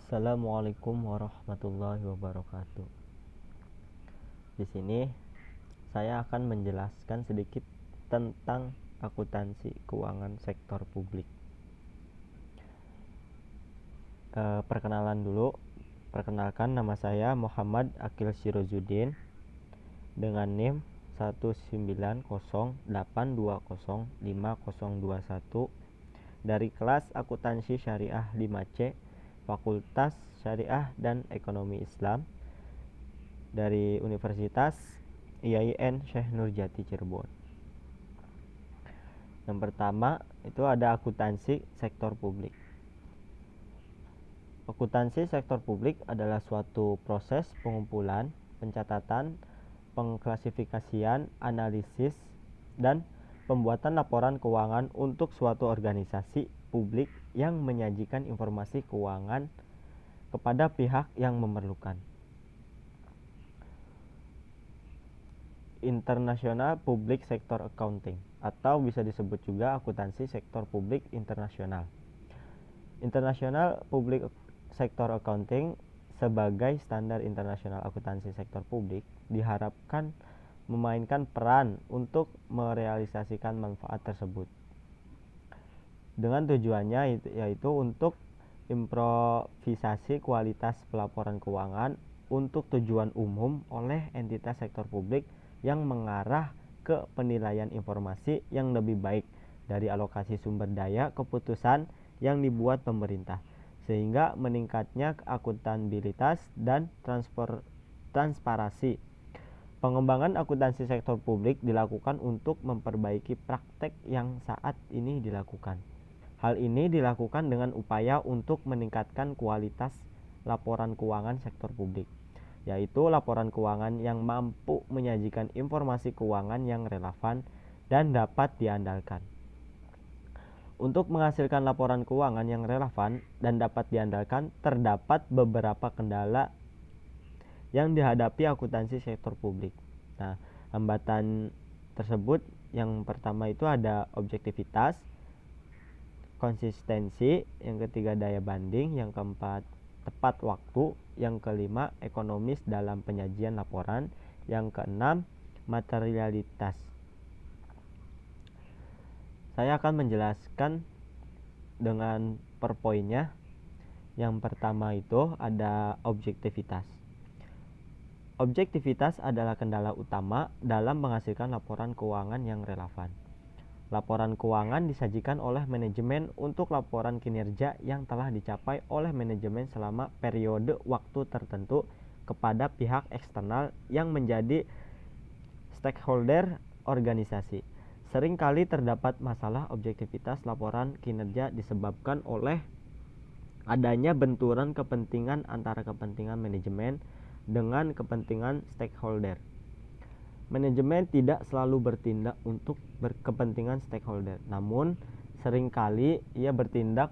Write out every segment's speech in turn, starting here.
Assalamualaikum warahmatullahi wabarakatuh. Di sini saya akan menjelaskan sedikit tentang akuntansi keuangan sektor publik. Perkenalan dulu. Perkenalkan, nama saya Muhammad Akil Syirozudin dengan NIM 19082050021 dari kelas akuntansi syariah 5C Fakultas Syariah dan Ekonomi Islam dari Universitas IAIN Syekh Nurjati Cirebon. Yang pertama itu ada akuntansi sektor publik. Akuntansi sektor publik adalah suatu proses pengumpulan, pencatatan, pengklasifikasian, analisis, dan pembuatan laporan keuangan untuk suatu organisasi publik yang menyajikan informasi keuangan kepada pihak yang memerlukan. International Public Sector Accounting, atau bisa disebut juga akuntansi sektor publik internasional. International Public Sector Accounting sebagai standar internasional akuntansi sektor publik diharapkan memainkan peran untuk merealisasikan manfaat tersebut. Dengan tujuannya yaitu untuk improvisasi kualitas pelaporan keuangan untuk tujuan umum oleh entitas sektor publik yang mengarah ke penilaian informasi yang lebih baik dari alokasi sumber daya keputusan yang dibuat pemerintah, sehingga meningkatnya akuntabilitas dan transparansi. Pengembangan akuntansi sektor publik dilakukan untuk memperbaiki praktek yang saat ini dilakukan. Hal ini dilakukan dengan upaya untuk meningkatkan kualitas laporan keuangan sektor publik, yaitu laporan keuangan yang mampu menyajikan informasi keuangan yang relevan dan dapat diandalkan. Untuk menghasilkan laporan keuangan yang relevan dan dapat diandalkan, terdapat beberapa kendala yang dihadapi akuntansi sektor publik. Nah, hambatan tersebut yang pertama itu ada objektivitas, konsistensi, yang ketiga daya banding, yang keempat tepat waktu, yang kelima ekonomis dalam penyajian laporan, yang keenam materialitas. Saya akan menjelaskan dengan per poinnya. Yang pertama itu ada objektivitas. Objektivitas adalah kendala utama dalam menghasilkan laporan keuangan yang relevan. Laporan keuangan disajikan oleh manajemen untuk laporan kinerja yang telah dicapai oleh manajemen selama periode waktu tertentu kepada pihak eksternal yang menjadi stakeholder organisasi. Seringkali terdapat masalah objektivitas laporan kinerja disebabkan oleh adanya benturan kepentingan antara kepentingan manajemen dengan kepentingan stakeholder. Manajemen tidak selalu bertindak untuk kepentingan stakeholder, namun seringkali ia bertindak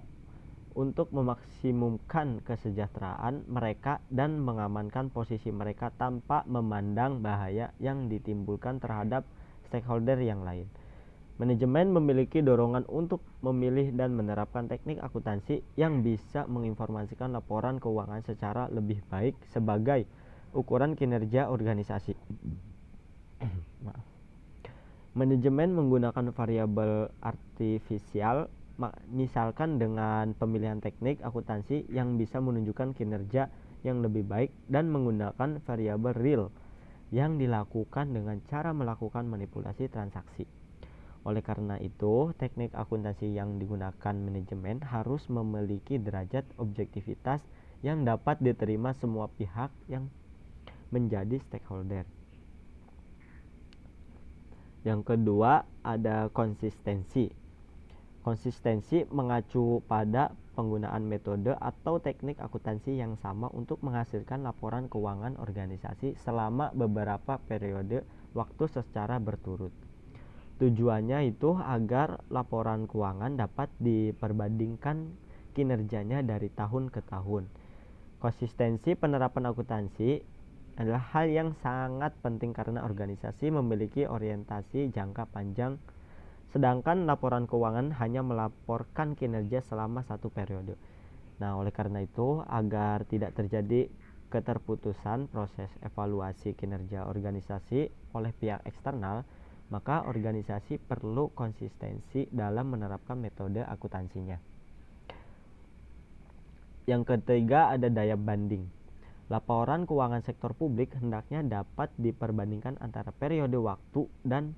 untuk memaksimumkan kesejahteraan mereka dan mengamankan posisi mereka tanpa memandang bahaya yang ditimbulkan terhadap stakeholder yang lain. Manajemen memiliki dorongan untuk memilih dan menerapkan teknik akuntansi yang bisa menginformasikan laporan keuangan secara lebih baik sebagai ukuran kinerja organisasi. Manajemen menggunakan variabel artifisial, misalkan dengan pemilihan teknik akuntansi yang bisa menunjukkan kinerja yang lebih baik, dan menggunakan variabel real yang dilakukan dengan cara melakukan manipulasi transaksi. Oleh karena itu, teknik akuntansi yang digunakan manajemen harus memiliki derajat objektivitas yang dapat diterima semua pihak yang menjadi stakeholder. Yang kedua, ada konsistensi. Konsistensi mengacu pada penggunaan metode atau teknik akuntansi yang sama untuk menghasilkan laporan keuangan organisasi selama beberapa periode waktu secara berturut. Tujuannya itu agar laporan keuangan dapat diperbandingkan kinerjanya dari tahun ke tahun. Konsistensi penerapan akuntansi adalah hal yang sangat penting karena organisasi memiliki orientasi jangka panjang, sedangkan laporan keuangan hanya melaporkan kinerja selama satu periode. Nah, oleh karena itu, agar tidak terjadi keterputusan proses evaluasi kinerja organisasi oleh pihak eksternal, maka organisasi perlu konsistensi dalam menerapkan metode akuntansinya. Yang ketiga ada daya banding. Laporan keuangan sektor publik hendaknya dapat diperbandingkan antara periode waktu dan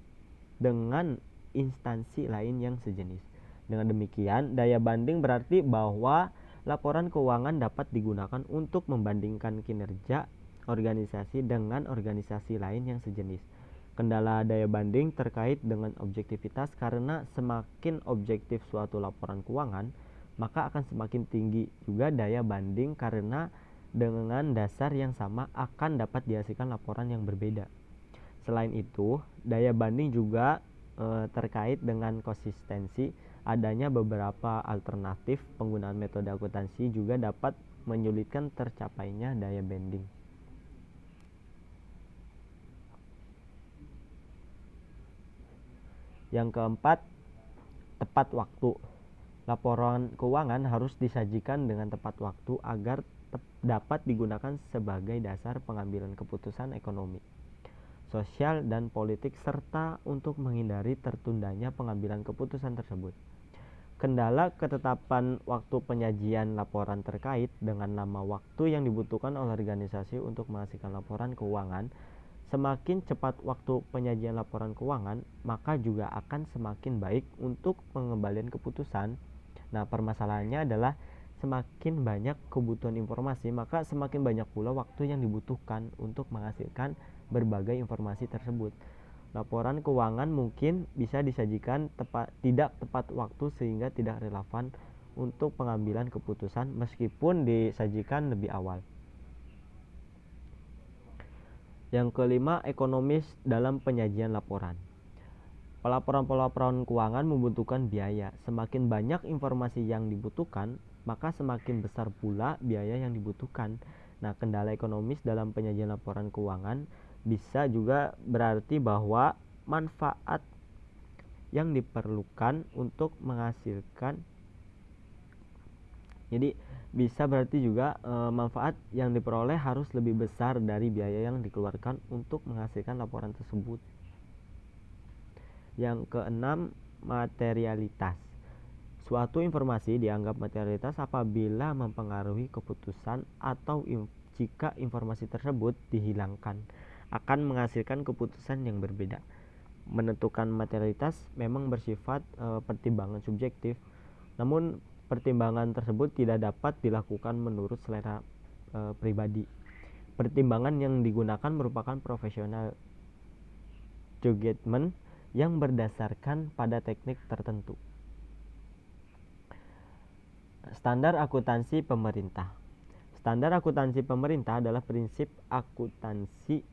dengan instansi lain yang sejenis. Dengan demikian, daya banding berarti bahwa laporan keuangan dapat digunakan untuk membandingkan kinerja organisasi dengan organisasi lain yang sejenis. Kendala daya banding terkait dengan objektivitas, karena semakin objektif suatu laporan keuangan, maka akan semakin tinggi juga daya banding, karena dengan dasar yang sama akan dapat dihasilkan laporan yang berbeda. Selain itu, daya banding juga terkait dengan konsistensi. Adanya beberapa alternatif penggunaan metode akuntansi juga dapat menyulitkan tercapainya daya banding. Yang keempat, tepat waktu. Laporan keuangan harus disajikan dengan tepat waktu agar dapat digunakan sebagai dasar pengambilan keputusan ekonomi, sosial, dan politik, serta untuk menghindari tertundanya pengambilan keputusan tersebut. Kendala ketetapan waktu penyajian laporan terkait dengan lama waktu yang dibutuhkan oleh organisasi untuk menghasilkan laporan keuangan. Semakin cepat waktu penyajian laporan keuangan, maka juga akan semakin baik untuk pengembalian keputusan. Nah, permasalahannya adalah semakin banyak kebutuhan informasi, maka semakin banyak pula waktu yang dibutuhkan untuk menghasilkan berbagai informasi tersebut. Laporan keuangan mungkin bisa disajikan tidak tepat waktu sehingga tidak relevan untuk pengambilan keputusan meskipun disajikan lebih awal. Yang kelima, ekonomis dalam penyajian laporan. Pelaporan keuangan membutuhkan biaya. Semakin banyak informasi yang dibutuhkan, maka semakin besar pula biaya yang dibutuhkan. Nah, kendala ekonomis dalam penyajian laporan keuangan bisa juga berarti bahwa manfaat yang diperlukan untuk menghasilkan, jadi bisa berarti juga manfaat yang diperoleh harus lebih besar dari biaya yang dikeluarkan untuk menghasilkan laporan tersebut. Yang keenam, materialitas. Suatu informasi dianggap materialitas apabila mempengaruhi keputusan atau jika informasi tersebut dihilangkan akan menghasilkan keputusan yang berbeda. Menentukan materialitas memang bersifat pertimbangan subjektif, namun pertimbangan tersebut tidak dapat dilakukan menurut selera pribadi. Pertimbangan yang digunakan merupakan profesional judgment yang berdasarkan pada teknik tertentu. Standar akuntansi pemerintah. Standar akuntansi pemerintah adalah prinsip akuntansi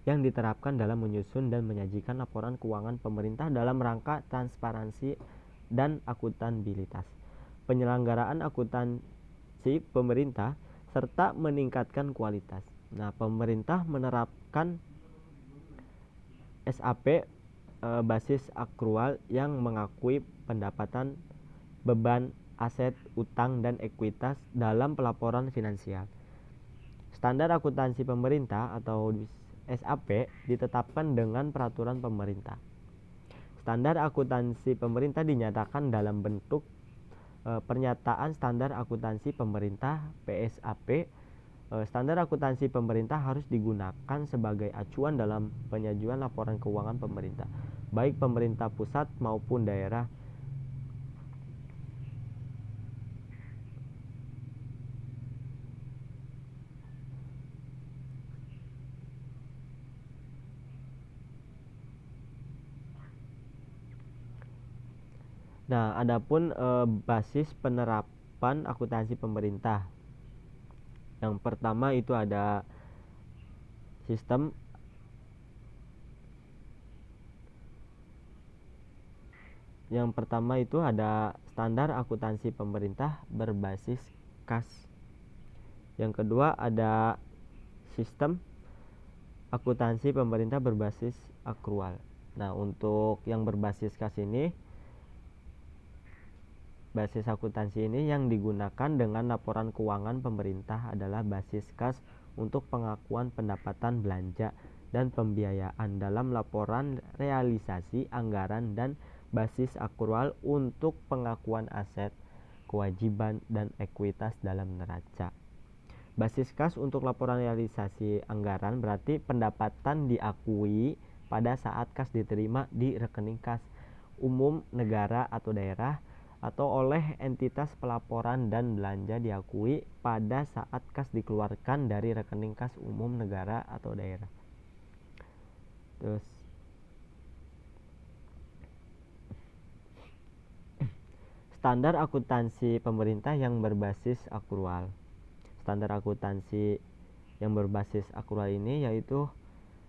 yang diterapkan dalam menyusun dan menyajikan laporan keuangan pemerintah dalam rangka transparansi dan akuntabilitas, penyelenggaraan akuntansi pemerintah, serta meningkatkan kualitas. Nah, pemerintah menerapkan SAP basis akrual yang mengakui pendapatan, beban, aset, utang, dan ekuitas dalam pelaporan finansial. Standar akuntansi pemerintah atau SAP ditetapkan dengan peraturan pemerintah. Standar akuntansi pemerintah dinyatakan dalam bentuk pernyataan standar akuntansi pemerintah PSAP. Standar akuntansi pemerintah harus digunakan sebagai acuan dalam penyajian laporan keuangan pemerintah, baik pemerintah pusat maupun daerah. Nah, adapun basis penerapan akuntansi pemerintah. Yang pertama itu ada sistem standar akuntansi pemerintah berbasis kas. Yang kedua ada sistem akuntansi pemerintah berbasis akrual. Nah, untuk yang berbasis kas ini Basis akuntansi ini yang digunakan dengan laporan keuangan pemerintah adalah basis kas untuk pengakuan pendapatan belanja dan pembiayaan dalam laporan realisasi anggaran dan basis akrual untuk pengakuan aset, kewajiban, dan ekuitas dalam neraca. Basis kas untuk laporan realisasi anggaran berarti pendapatan diakui pada saat kas diterima di rekening kas umum negara atau daerah atau oleh entitas pelaporan dan belanja diakui pada saat kas dikeluarkan dari rekening kas umum negara atau daerah. Terus standar akuntansi pemerintah yang berbasis akrual. Standar akuntansi yang berbasis akrual ini yaitu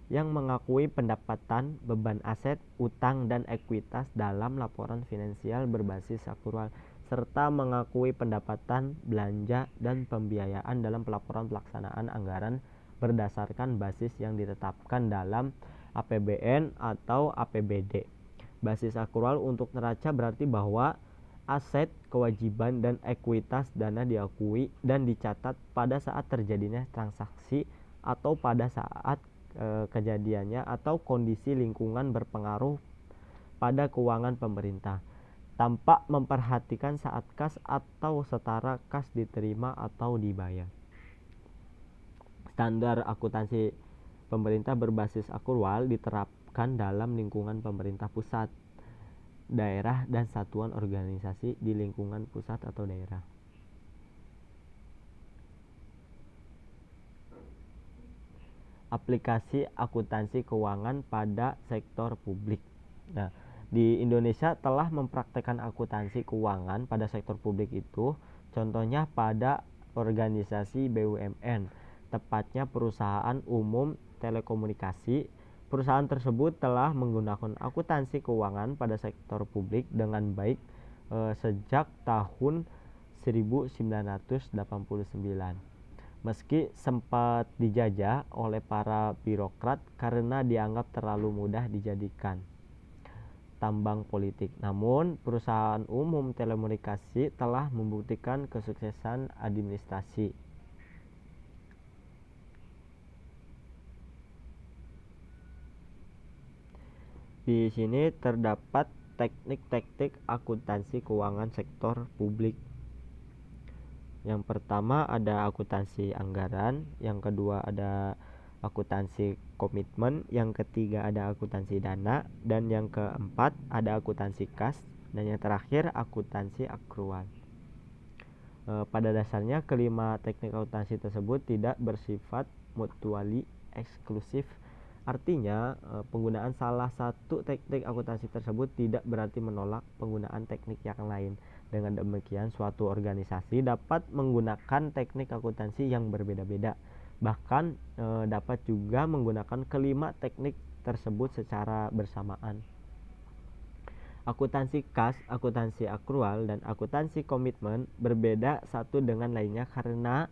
yang mengakui pendapatan, beban aset, utang, dan ekuitas dalam laporan finansial berbasis akrual, serta mengakui pendapatan, belanja, dan pembiayaan dalam pelaporan pelaksanaan anggaran berdasarkan basis yang ditetapkan dalam APBN atau APBD. Basis akrual untuk neraca berarti bahwa aset, kewajiban, dan ekuitas dana diakui dan dicatat pada saat terjadinya transaksi atau pada saat kejadiannya atau kondisi lingkungan berpengaruh pada keuangan pemerintah tanpa memperhatikan saat kas atau setara kas diterima atau dibayar. Standar akuntansi pemerintah berbasis akrual diterapkan dalam lingkungan pemerintah pusat, daerah, dan satuan organisasi di lingkungan pusat atau daerah. Aplikasi akuntansi keuangan pada sektor publik. Nah, di Indonesia telah mempraktekkan akuntansi keuangan pada sektor publik itu, contohnya pada organisasi BUMN, tepatnya perusahaan umum telekomunikasi. Perusahaan tersebut telah menggunakan akuntansi keuangan pada sektor publik dengan baik sejak tahun 1989. Meski sempat dijajah oleh para birokrat karena dianggap terlalu mudah dijadikan tambang politik, namun perusahaan umum telekomunikasi telah membuktikan kesuksesan administrasi. Di sini terdapat teknik-teknik akuntansi keuangan sektor publik. Yang pertama ada akuntansi anggaran, yang kedua ada akuntansi komitmen, yang ketiga ada akuntansi dana, dan yang keempat ada akuntansi kas, dan yang terakhir akuntansi akrual. Pada dasarnya kelima teknik akuntansi tersebut tidak bersifat mutually eksklusif. Artinya penggunaan salah satu teknik akuntansi tersebut tidak berarti menolak penggunaan teknik yang lain. Dengan demikian, suatu organisasi dapat menggunakan teknik akuntansi yang berbeda-beda, bahkan dapat juga menggunakan kelima teknik tersebut secara bersamaan. Akuntansi kas, akuntansi akrual, dan akuntansi komitmen berbeda satu dengan lainnya karena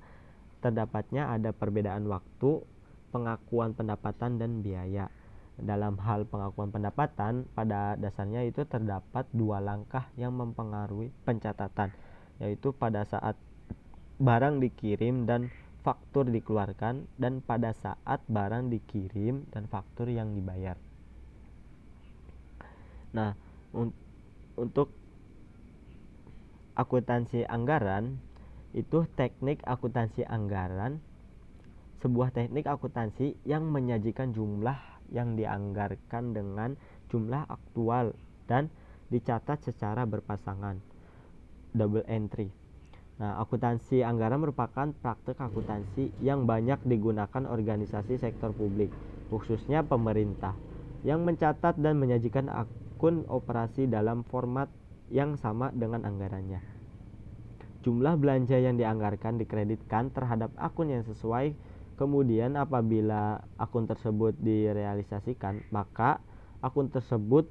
terdapatnya ada perbedaan waktu, pengakuan pendapatan, dan biaya. Dalam hal pengakuan pendapatan, pada dasarnya itu terdapat dua langkah yang mempengaruhi pencatatan, yaitu pada saat barang dikirim dan faktur dikeluarkan, dan pada saat barang dikirim dan faktur yang dibayar. Nah, untuk akuntansi anggaran, itu teknik akuntansi anggaran, sebuah teknik akuntansi yang menyajikan jumlah yang dianggarkan dengan jumlah aktual dan dicatat secara berpasangan, double entry. Nah, akuntansi anggaran merupakan praktek akuntansi yang banyak digunakan organisasi sektor publik, khususnya pemerintah, yang mencatat dan menyajikan akun operasi dalam format yang sama dengan anggarannya. Jumlah belanja yang dianggarkan dikreditkan terhadap akun yang sesuai. Kemudian apabila akun tersebut direalisasikan, maka akun tersebut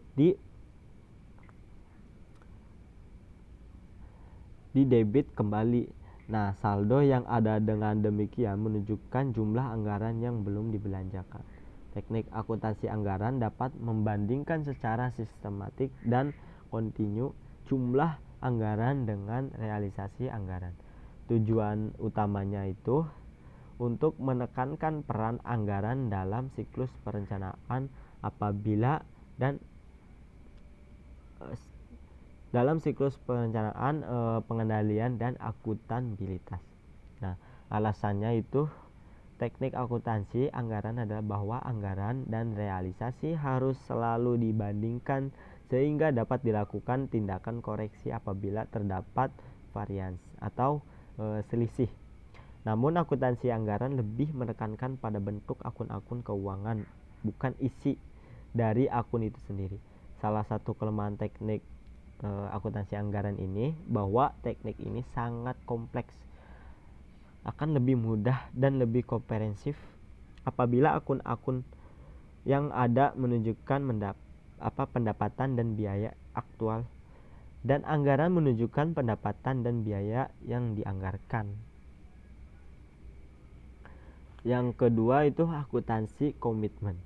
didebit kembali. Nah, saldo yang ada dengan demikian menunjukkan jumlah anggaran yang belum dibelanjakan. Teknik akuntansi anggaran dapat membandingkan secara sistematik dan kontinu jumlah anggaran dengan realisasi anggaran. Tujuan utamanya itu untuk menekankan peran anggaran dalam siklus perencanaan apabila dan dalam siklus perencanaan, pengendalian dan akuntabilitas. Nah, alasannya itu teknik akuntansi anggaran adalah bahwa anggaran dan realisasi harus selalu dibandingkan sehingga dapat dilakukan tindakan koreksi apabila terdapat varians atau selisih. Namun akuntansi anggaran lebih menekankan pada bentuk akun-akun keuangan, bukan isi dari akun itu sendiri. Salah satu kelemahan teknik akuntansi anggaran ini bahwa teknik ini sangat kompleks, akan lebih mudah dan lebih komprehensif apabila akun-akun yang ada menunjukkan pendapatan dan biaya aktual dan anggaran menunjukkan pendapatan dan biaya yang dianggarkan. Yang kedua itu akuntansi komitmen.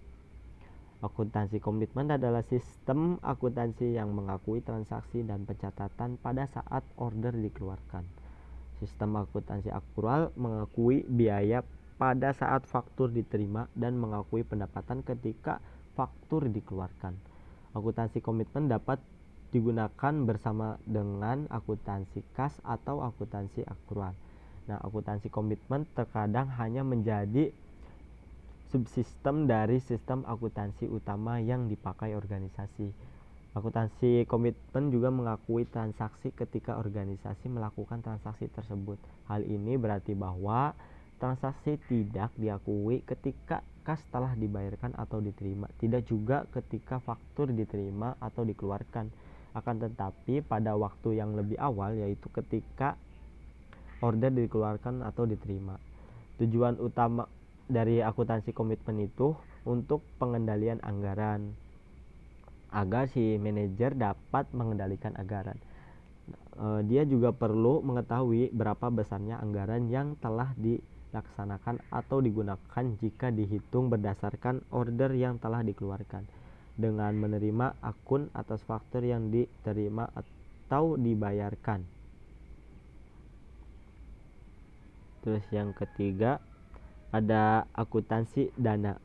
Akuntansi komitmen adalah sistem akuntansi yang mengakui transaksi dan pencatatan pada saat order dikeluarkan. Sistem akuntansi aktual mengakui biaya pada saat faktur diterima dan mengakui pendapatan ketika faktur dikeluarkan. Akuntansi komitmen dapat digunakan bersama dengan akuntansi kas atau akuntansi aktual. Nah, akuntansi komitmen terkadang hanya menjadi subsistem dari sistem akuntansi utama yang dipakai organisasi. Akuntansi komitmen juga mengakui transaksi ketika organisasi melakukan transaksi tersebut. Hal ini berarti bahwa transaksi tidak diakui ketika kas telah dibayarkan atau diterima, tidak juga ketika faktur diterima atau dikeluarkan. Akan tetapi pada waktu yang lebih awal, yaitu ketika order dikeluarkan atau diterima. Tujuan utama dari akuntansi komitmen itu untuk pengendalian anggaran, agar si manajer dapat mengendalikan anggaran. Dia juga perlu mengetahui berapa besarnya anggaran yang telah dilaksanakan atau digunakan jika dihitung berdasarkan order yang telah dikeluarkan, dengan menerima akun atas faktur yang diterima atau dibayarkan. Terus yang ketiga ada akuntansi dana.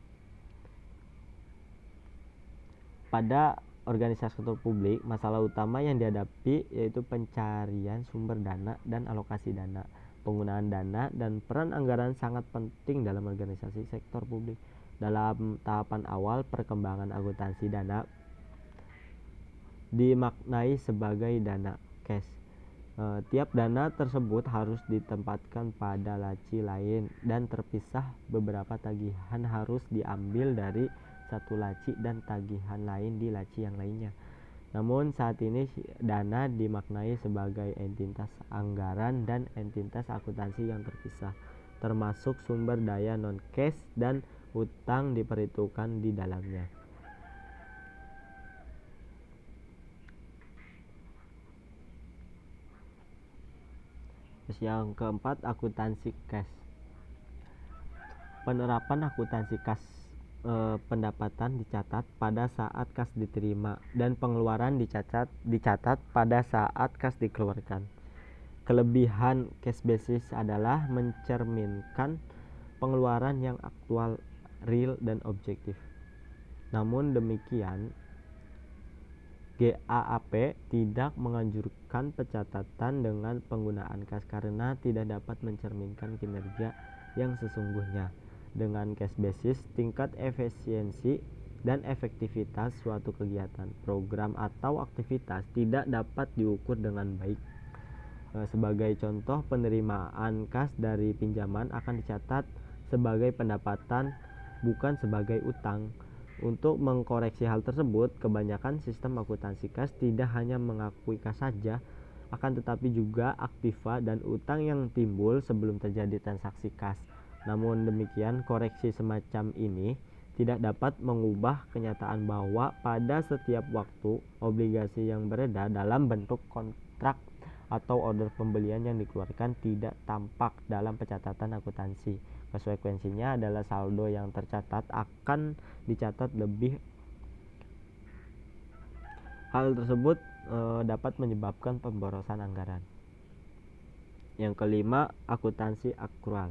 Pada organisasi sektor publik, masalah utama yang dihadapi yaitu pencarian sumber dana dan alokasi dana. Penggunaan dana dan peran anggaran sangat penting dalam organisasi sektor publik. Dalam tahapan awal perkembangan akuntansi dana dimaknai sebagai dana cash. Tiap dana tersebut harus ditempatkan pada laci lain dan terpisah. Beberapa tagihan harus diambil dari satu laci dan tagihan lain di laci yang lainnya. Namun saat ini dana dimaknai sebagai entitas anggaran dan entitas akuntansi yang terpisah, termasuk sumber daya non cash dan utang diperhitungkan di dalamnya. Terus yang keempat akuntansi kas. Penerapan akuntansi kas, pendapatan dicatat pada saat kas diterima dan pengeluaran dicatat pada saat kas dikeluarkan. Kelebihan cash basis adalah mencerminkan pengeluaran yang aktual, real dan objektif. Namun demikian, GAAP tidak menganjurkan pencatatan dengan penggunaan kas karena tidak dapat mencerminkan kinerja yang sesungguhnya. Dengan cash basis, tingkat efisiensi dan efektivitas suatu kegiatan, program atau aktivitas tidak dapat diukur dengan baik. Sebagai contoh, penerimaan kas dari pinjaman akan dicatat sebagai pendapatan, bukan sebagai utang. Untuk mengkoreksi hal tersebut, kebanyakan sistem akuntansi kas tidak hanya mengakui kas saja, akan tetapi juga aktiva dan utang yang timbul sebelum terjadi transaksi kas. Namun demikian, koreksi semacam ini tidak dapat mengubah kenyataan bahwa pada setiap waktu obligasi yang beredar dalam bentuk kontrak atau order pembelian yang dikeluarkan tidak tampak dalam pencatatan akuntansi. Konsekuensinya adalah saldo yang tercatat akan dicatat lebih Hal tersebut dapat menyebabkan pemborosan anggaran. Yang kelima, akuntansi akrual.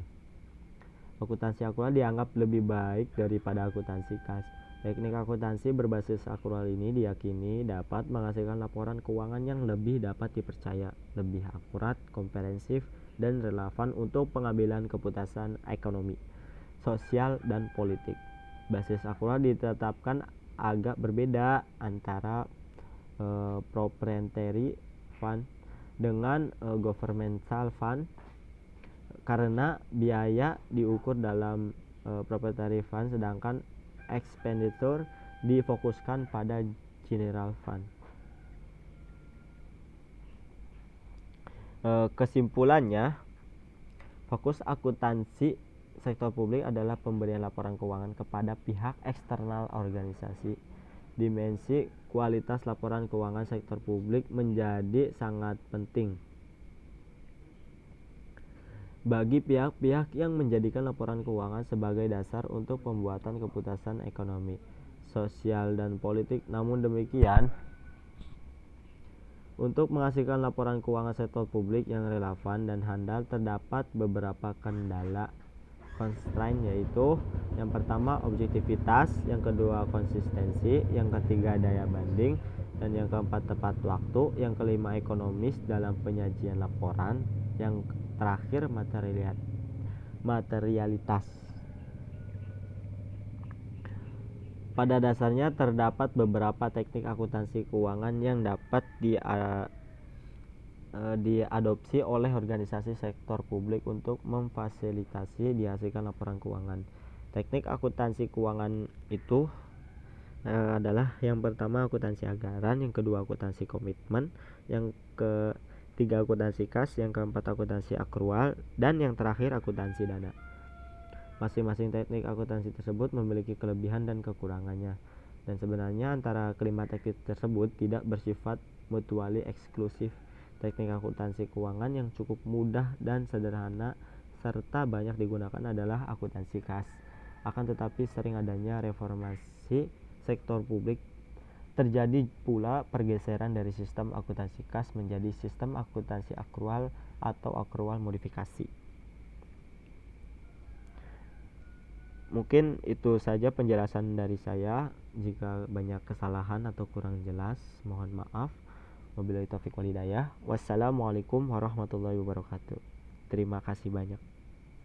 Akuntansi akrual dianggap lebih baik daripada akuntansi kas. Teknik akuntansi berbasis akrual ini diyakini dapat menghasilkan laporan keuangan yang lebih dapat dipercaya, lebih akurat, komprehensif, dan relevan untuk pengambilan keputusan ekonomi, sosial, dan politik. Basis akrual ditetapkan agak berbeda antara proprietary fund dengan governmental fund karena biaya diukur dalam proprietary fund sedangkan expenditure difokuskan pada general fund. Kesimpulannya, fokus akuntansi sektor publik adalah pemberian laporan keuangan kepada pihak eksternal organisasi. Dimensi kualitas laporan keuangan sektor publik menjadi sangat penting bagi pihak-pihak yang menjadikan laporan keuangan sebagai dasar untuk pembuatan keputusan ekonomi, sosial, dan politik. Namun demikian, untuk menghasilkan laporan keuangan sektor publik yang relevan dan handal terdapat beberapa kendala constraint, yaitu yang pertama objektivitas, yang kedua konsistensi, yang ketiga daya banding, dan yang keempat tepat waktu, yang kelima ekonomis dalam penyajian laporan, yang terakhir materialitas. Pada dasarnya terdapat beberapa teknik akuntansi keuangan yang dapat diadopsi oleh organisasi sektor publik untuk memfasilitasi dihasilkan laporan keuangan. Teknik akuntansi keuangan itu adalah yang pertama akuntansi anggaran, yang kedua akuntansi komitmen, yang ketiga akuntansi kas, yang keempat akuntansi akrual, dan yang terakhir akuntansi dana. Masing-masing teknik akuntansi tersebut memiliki kelebihan dan kekurangannya, dan sebenarnya antara kelima teknik tersebut tidak bersifat mutually eksklusif. Teknik akuntansi keuangan yang cukup mudah dan sederhana serta banyak digunakan adalah akuntansi kas. Akan tetapi sering adanya reformasi sektor publik, terjadi pula pergeseran dari sistem akuntansi kas menjadi sistem akuntansi akrual atau akrual modifikasi. Mungkin itu saja penjelasan dari saya. Jika banyak kesalahan atau kurang jelas, mohon maaf. Wabillahi taufiq wal hidayah. Wassalamualaikum warahmatullahi wabarakatuh. Terima kasih banyak.